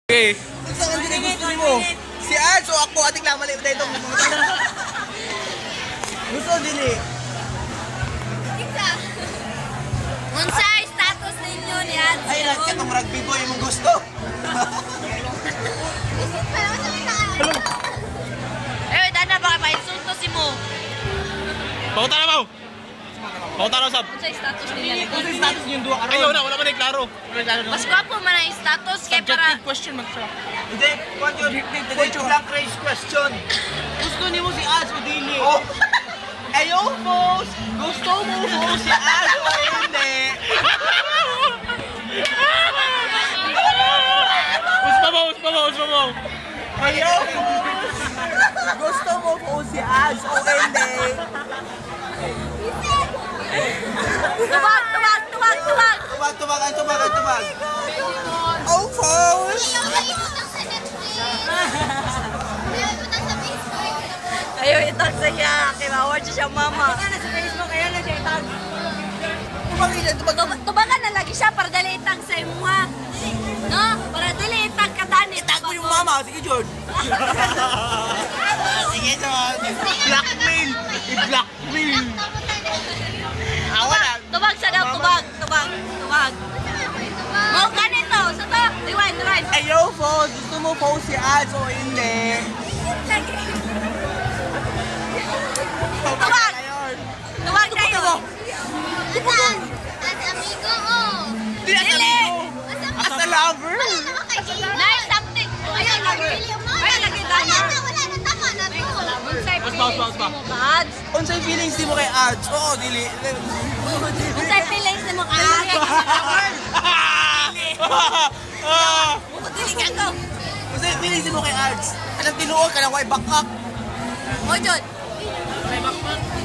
Okay. Gusto kang gusto mo. Si Ads o ako ating lamali na itong mga gusto dili. Unsay status ninyo ni Ads? Ay, katong rugby boy mong gusto. Eh, dana ba pa insulto si mo? Pauta na mo. Pauta na sab. Unsay status ninyo? Gusto yung status niyong duwa karon. Ayaw na, wala man ay klaro. Mas gwapo man ang status kay para Subjective question man siya. Hindi, what your blank race question. Gusto niyo mo si Ads o dili? Oh. Ayaw po. Gusto mo po si Ads o hindi? Uspa mo. Ayaw po. Gusto mo po si Ads o hindi? tubag. Tubag. Oh, Paul. Ayaw itag sa kaya kay mawar siya mama. Sa Facebook kaya na siya itag. Tubagan na lagi siya para dali itag sa imuha. No? Para dali itag kadani. Itag mo yung mama. Sige, George. Sige, George. Blackmail. I-blackmail. Tubag sa daw, tubag. Mau ganito, sa to. Rewind. Ayaw po. Gusto mo po si Ads o hindi? Tubag kayo. As amigo, oh. Dili. As a lover. Nice something. Ayun, lagi tama. Wala na, tama na to. Unsay feelings Uspa. mo ka? Unsay feelings di mo kay Ads? Oo, dili. Unsay feelings mo ka? Dili ka ko. Unsay feelings di mo kay Ads? Anong tinuod ka na way bakak? Mo jud.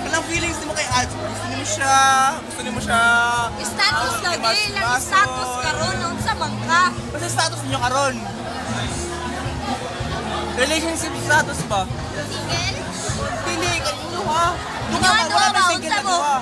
Anong feelings di mo kay Ads? Gusto niyo siya? Status lagi lang status karon unsa man ka? Basta status niyo karon. Relationship status ba? Single? Dili, kanino ha? Ikaw, Wala ano ba? single Unsa na mo? duha.